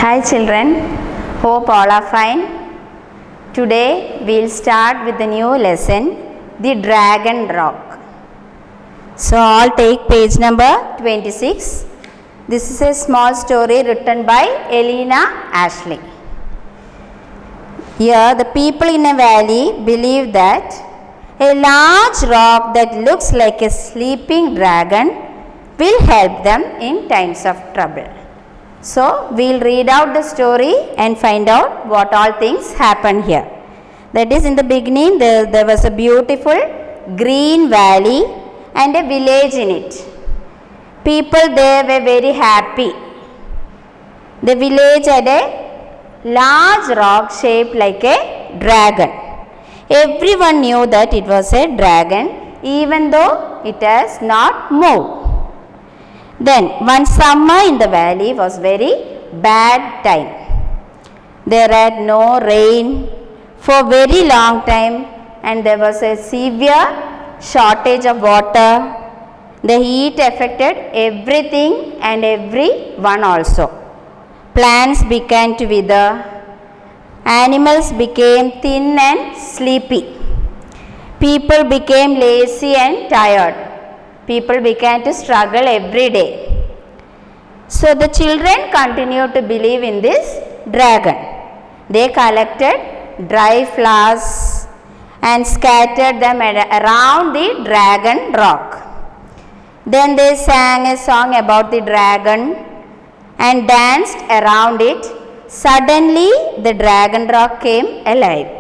Hi children, hope all are fine. Today we'll start with the new lesson, the Dragon Rock. So all take page number 26. This is a small story written by Elena Ashley. Here the people in a valley believe that a large rock that looks like a sleeping dragon will help them in times of trouble. So we'll read out the story and find out what all things happen here. That is, in the beginning there was a beautiful green valley and a village in it. People there were very happy. The village had a large rock shaped like a dragon. Everyone knew that it was a dragon even though it has not moved. Then one summer in the valley was very bad time. There had no rain for very long time and there was a severe shortage of water. The heat affected everything and everyone also. Plants began to wither. Animals became thin and sleepy. People became lazy and tired. People began to struggle every day. So the children continued to believe in this dragon. They collected dry flowers and scattered them around the dragon rock. Then they sang a song about the dragon and danced around it. Suddenly the dragon rock came alive.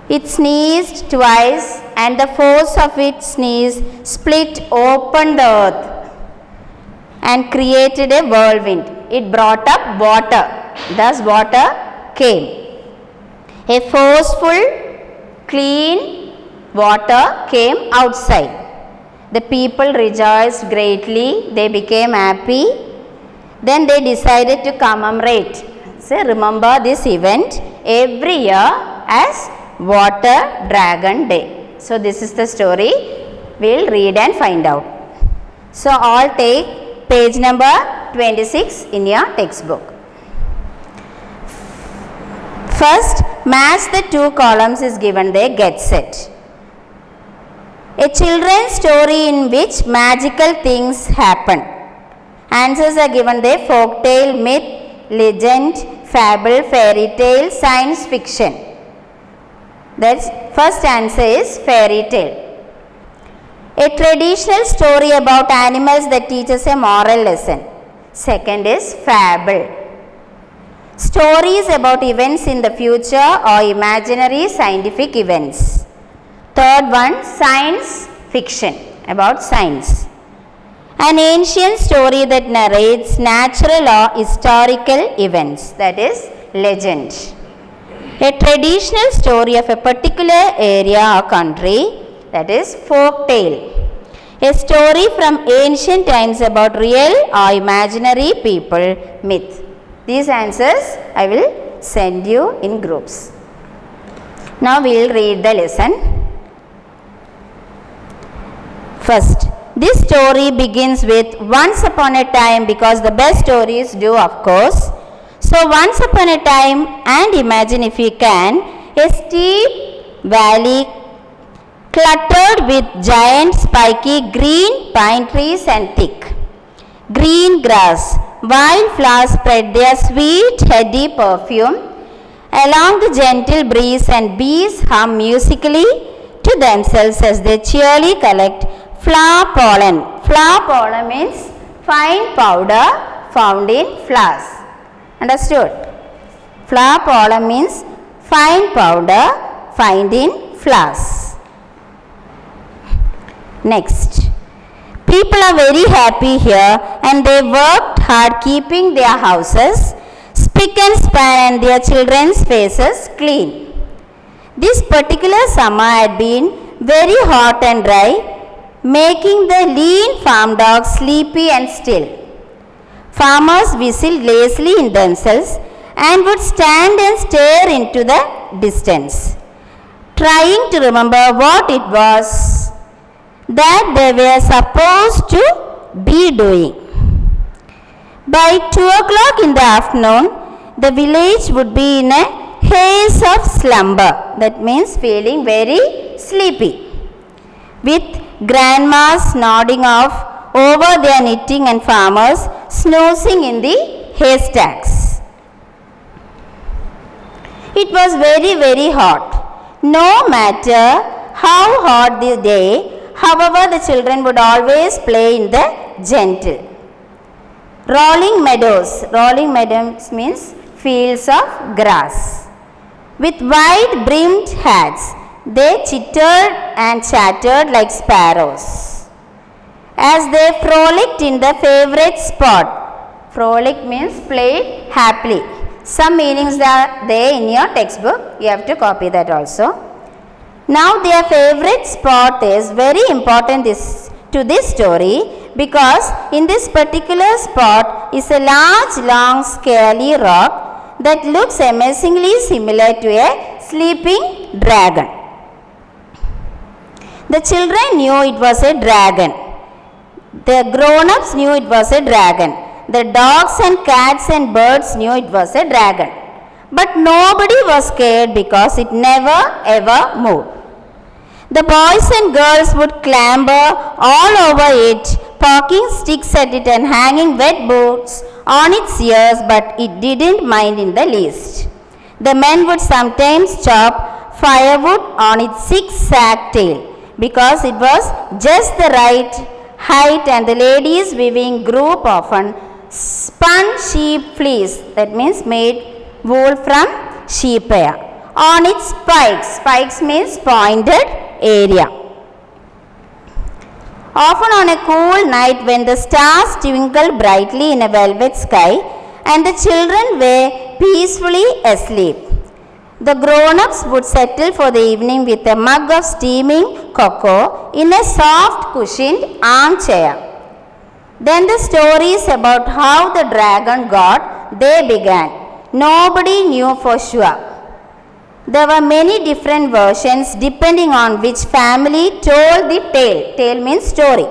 It sneezed twice and the force of its sneeze split open the earth and created a whirlwind. It brought up water. Thus water came. A forceful, clean water came outside. The people rejoiced greatly. They became happy. Then they decided to commemorate. So remember this event every year as Water Dragon Day. So this is the story. We'll read and find out. So all take page number 26 in your textbook. First, match the two columns is given there. Get set. A children's story in which magical things happen. Answers are given there: folktale, myth, legend, fable, fairy tale, science fiction. That's first answer is fairy tale. A traditional story about animals that teaches a moral lesson. Second is fable. Stories about events in the future or imaginary scientific events. Third one, science fiction, about science. An ancient story that narrates natural or historical events, that is legend. A traditional story of a particular area or country, that is folk tale. A story from ancient times about real or imaginary people, myth. These answers I will send you in groups. Now we will read the lesson. First, this story begins with once upon a time, because the best stories do, of course. So once upon a time, and imagine if you can, a steep valley cluttered with giant spiky green pine trees and thick green grass. Wildflowers spread their sweet heady perfume along the gentle breeze, and bees hum musically to themselves as they cheerily collect flower pollen. Flower pollen means fine powder found in flowers. Understood? Flower pollen means fine powder found in flowers. Next, people are very happy here and they worked hard keeping their houses spick and span and their children's faces clean. This particular summer had been very hot and dry, making the lean farm dogs sleepy and still. Farmers whistled lazily in themselves and would stand and stare into the distance, trying to remember what it was that they were supposed to be doing. By 2 o'clock in the afternoon, the village would be in a haze of slumber. That means feeling very sleepy, with grandmas nodding off over their knitting and farmers snoozing in the haystacks. It was very, very hot. No matter how hot the day, however, the children would always play in the gentle rolling meadows. Rolling meadows means fields of grass. With wide brimmed hats, they chittered and chattered like sparrows as they frolicked in the favorite spot. Frolic means played happily. Some meanings are there in your textbook. You have to copy that also. Now their favorite spot is very important to this story, because in this particular spot is a large, long, scaly rock that looks amazingly similar to a sleeping dragon. The children knew it was a dragon. The grown-ups knew it was a dragon. The dogs and cats and birds knew it was a dragon. But nobody was scared because it never ever moved. The boys and girls would clamber all over it, poking sticks at it and hanging wet boots on its ears, but it didn't mind in the least. The men would sometimes chop firewood on its zigzag tail because it was just the right height, and the ladies weaving group often spun sheep fleece, that means made wool from sheep hair, on its spikes. Spikes means pointed area. Often on a cool night when the stars twinkled brightly in a velvet sky and the children were peacefully asleep, the grown-ups would settle for the evening with a mug of steaming cocoa in a soft cushioned armchair. Then the stories about how the dragon got there began. Nobody knew for sure. There were many different versions depending on which family told the tale. Tale means story.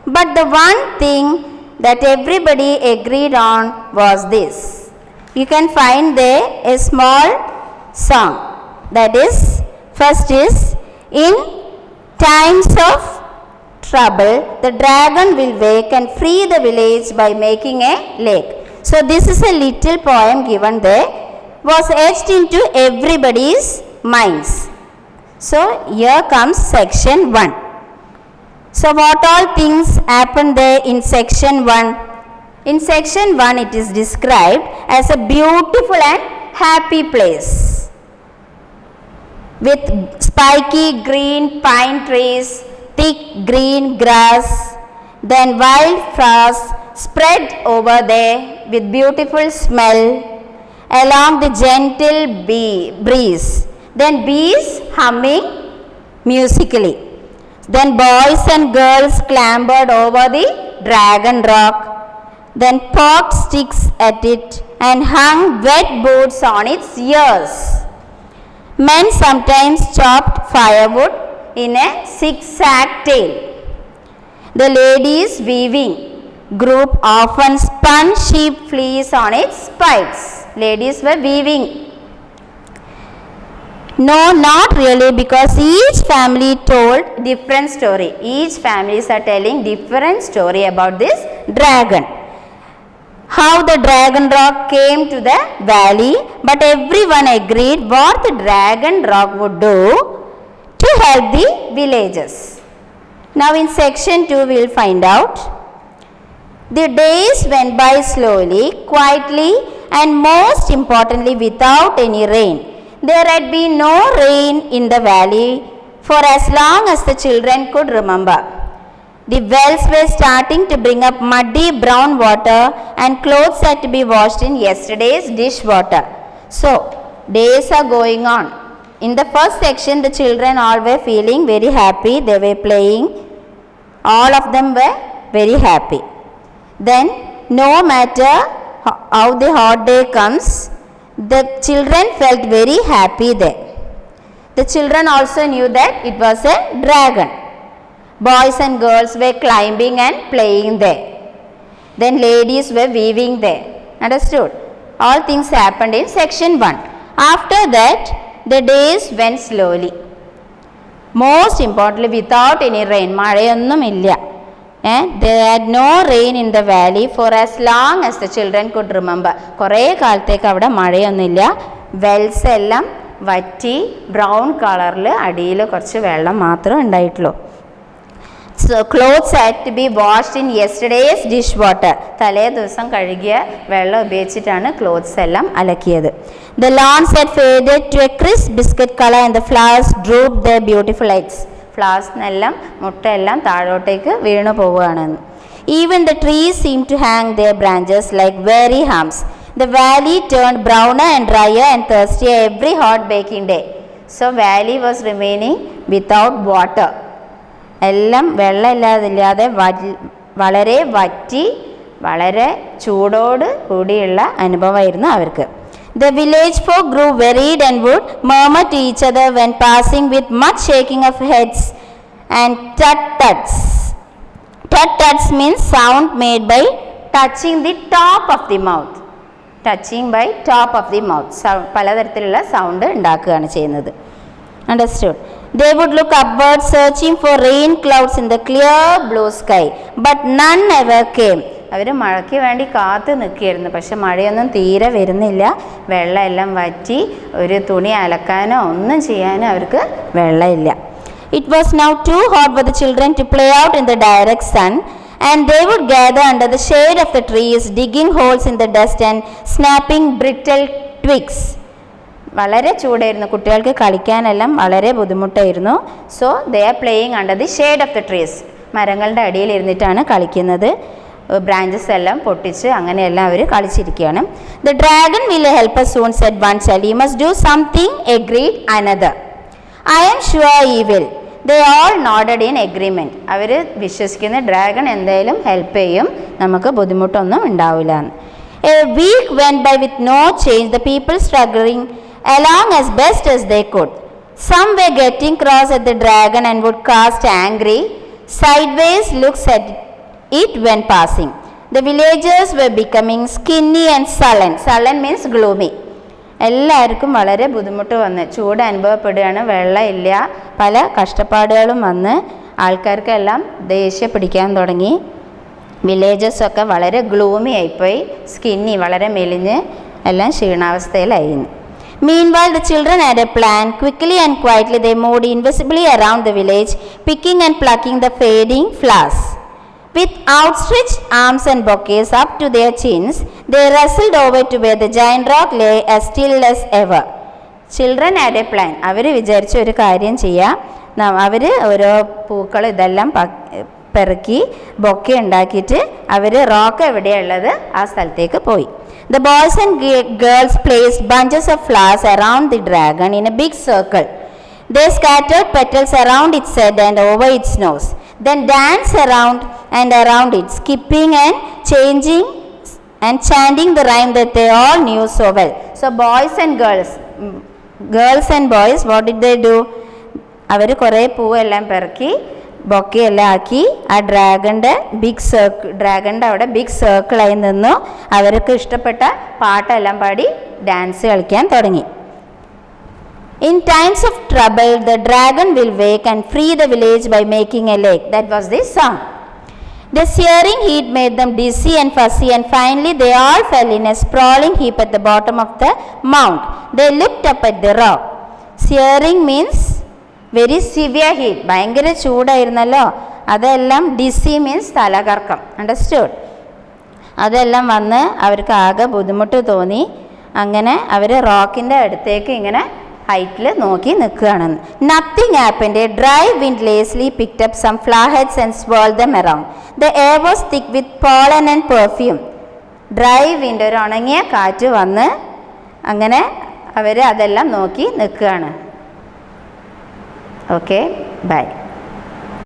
But the one thing that everybody agreed on was this. You can find there a small song. That is, first is, in times of trouble, the dragon will wake and free the village by making a lake. So this is a little poem given there, was etched into everybody's minds. So here comes section 1. So what all things happen there in section 1? In section 1 it is described as a beautiful and happy place with spiky green pine trees, thick green grass, then wild flowers spread over there with beautiful smell along the gentle breeze, then bees humming musically. Then boys and girls clambered over the dragon rock, then poked sticks at it and hung wet boots on its ears. Men sometimes chopped firewood in a zigzag tail. The ladies weaving group often spun sheep fleece on its spikes. Ladies were weaving. No, not really, because each family told different story. Each families are telling different story about this dragon. How the dragon rock came to the valley, but everyone agreed what the dragon rock would do to help the villagers. Now in section 2 we will find out. The days went by slowly, quietly, and most importantly without any rain. There had been no rain in the valley for as long as the children could remember. The wells were starting to bring up muddy brown water and clothes had to be washed in yesterday's dishwater. So, days are going on. In the first section, the children all were feeling very happy. They were playing. All of them were very happy. Then, no matter how the hot day comes, the children felt very happy there. The children also knew that it was a dragon. Boys and girls were climbing and playing there. Then ladies were weaving there. Understood? All things happened in section 1. After that, the days went slowly. Most importantly, without any rain. മഴയൊന്നും ഇല്ല. There had no rain in the valley for as long as the children could remember. കുറേ കാലത്തേക്ക് അവിടെ മഴയൊന്നുമില്ല. Wells എല്ലാം വറ്റി brown കളറിൽ അടിയിൽ കുറച്ച് വെള്ളം മാത്രമേ ഉണ്ടായിട്ടുള്ളൂ. So clothes had to be washed in yesterday's dishwater. തലേ ദിവസം കഴുകിയ വെള്ളം ഉപയോഗിച്ചിട്ടാണ് ക്ലോത്ത്സ് എല്ലാം അലക്കിയത്. The lawns had faded to a crisp biscuit color and the flowers drooped their beautiful heads. ഫ്ലവേഴ്സിനെല്ലാം മുട്ടയെല്ലാം താഴോട്ടേക്ക് വീണു പോവുകയാണെന്ന്. Even the trees seemed to hang their branches like weary arms. The valley turned browner and drier and thirstier every hot baking day. So valley was remaining without water. എല്ലാം വെള്ളമില്ലാതെ വളരെ വറ്റി വളരെ ചൂടോട് കൂടിയുള്ള അനുഭവമായിരുന്നു അവർക്ക്. The village folk grew worried and would murmur to each other when passing with much shaking of heads and tut-tuts. Tut-tuts means sound made by touching the top of the mouth. Touching by top of the mouth. പലതരത്തിലുള്ള sound ഉണ്ടാക്കുകയാണ് ചെയ്യുന്നത്. Understood? They would look upward searching for rain clouds in the clear blue sky, but none ever came. അവർ മഴയ്ക്ക് വേണ്ടി കാത്തു നിൽക്കുകയായിരുന്നു. പക്ഷെ മഴയൊന്നും തീരെ വരുന്നില്ല. വെള്ളം എല്ലാം വറ്റി ഒരു തുണി അലക്കാനോ ഒന്നും ചെയ്യാനോ അവർക്ക് വെള്ളമില്ല. It was now too hot for the children to play out in the direct sun, and they would gather under the shade of the trees, digging holes in the dust and snapping brittle twigs. വളരെ ചൂടായിരുന്നു. കുട്ടികൾക്ക് കളിക്കാനെല്ലാം വളരെ ബുദ്ധിമുട്ടായിരുന്നു. So they are playing under the shade of the trees. മരങ്ങളുടെ അടിയിൽ ഇരുന്നിട്ടാണ് കളിക്കുന്നത്. ബ്രാഞ്ചസ് എല്ലാം പൊട്ടിച്ച് അങ്ങനെയെല്ലാം അവർ കളിച്ചിരിക്കുകയാണ്. The dragon will help us soon, said one child. You must do something, agreed another. I am sure he will. They all nodded in agreement. അവർ വിശ്വസിക്കുന്ന ഡ്രാഗൺ എന്തായാലും ഹെൽപ്പ് ചെയ്യും, നമുക്ക് ബുദ്ധിമുട്ടൊന്നും ഉണ്ടാവില്ല. A week went by with no change, the people struggling along as best as they could. Some were getting cross at the dragon and would cast angry, sideways looks at it when passing. The villagers were becoming skinny and sullen. Sullen means gloomy. എല്ലാവർക്കും വളരെ ബുദ്ധിമുട്ട് വന്ന് ചൂട് അനുഭവപ്പെടുകയാണ്. വെള്ളം ഇല്ല, പല കഷ്ടപ്പാടുകളും വന്ന് ആൾക്കാർക്കെല്ലാം ദേഷ്യം പിടിക്കാൻ തുടങ്ങി. വില്ലേജസൊക്കെ വളരെ ഗ്ലൂമി ആയിപ്പോയി, സ്കിന്നി വളരെ മെലിഞ്ഞ് എല്ലാം ക്ഷീണാവസ്ഥയിലായിരുന്നു. Meanwhile, the children had a plan. Quickly and quietly they moved invisibly around the village, picking and plucking the fading flowers. With outstretched arms and bouquets up to their chins, they rustled over to where the giant rock lay as still as ever. Children had a plan. അവർ വിചാരിച്ച ഒരു കാര്യം ചെയ്യാം. അവർ ഓരോ പൂക്കൾ ഇതെല്ലാം പെറുക്കി bouquet ഉണ്ടാക്കിയിട്ട് അവർ rock എവിടെയുള്ളത് ആ സ്ഥലത്തേക്ക് പോയി. The boys and girls placed bunches of flowers around the dragon in a big circle. They scattered petals around its head and over its nose, then danced around and around it, skipping and changing and chanting the rhyme that they all knew so well. So boys and boys, what did they do? അവർ കുറേ പൂവെല്ലാം പെറുക്കി ബൊക്കെയെല്ലാം ആക്കി ആ ഡ്രാഗൻ്റെ അവിടെ big സർക്കിളായി നിന്നു. അവർക്ക് ഇഷ്ടപ്പെട്ട പാട്ടെല്ലാം പാടി dance കളിക്കാൻ തുടങ്ങി. In times of trouble, the dragon will wake and free the village by making a lake. That was the song. The searing heat made them dizzy and fussy, and finally they all fell in a sprawling heap at the bottom of the mount. They looked up at the rock. Searing means very severe heat, ഭയങ്കര ചൂടായിരുന്നല്ലോ. അതെല്ലാം DC means തലകറക്കം. Understood? അതെല്ലാം വന്ന് അവർക്ക് ആകെ ബുദ്ധിമുട്ട് തോന്നി. അങ്ങനെ അവർ റോക്കിൻ്റെ അടുത്തേക്ക് ഇങ്ങനെ ഹൈറ്റിൽ നോക്കി നിൽക്കുകയാണെന്ന്. Nothing happened. A dry wind lazily picked up some flower heads and swirled them around. The air was thick with pollen and perfume. Dry wind, ഒരു ഉണങ്ങിയ കാറ്റ് വന്ന് അങ്ങനെ അവർ അതെല്ലാം നോക്കി നിൽക്കുകയാണ്. Okay, bye.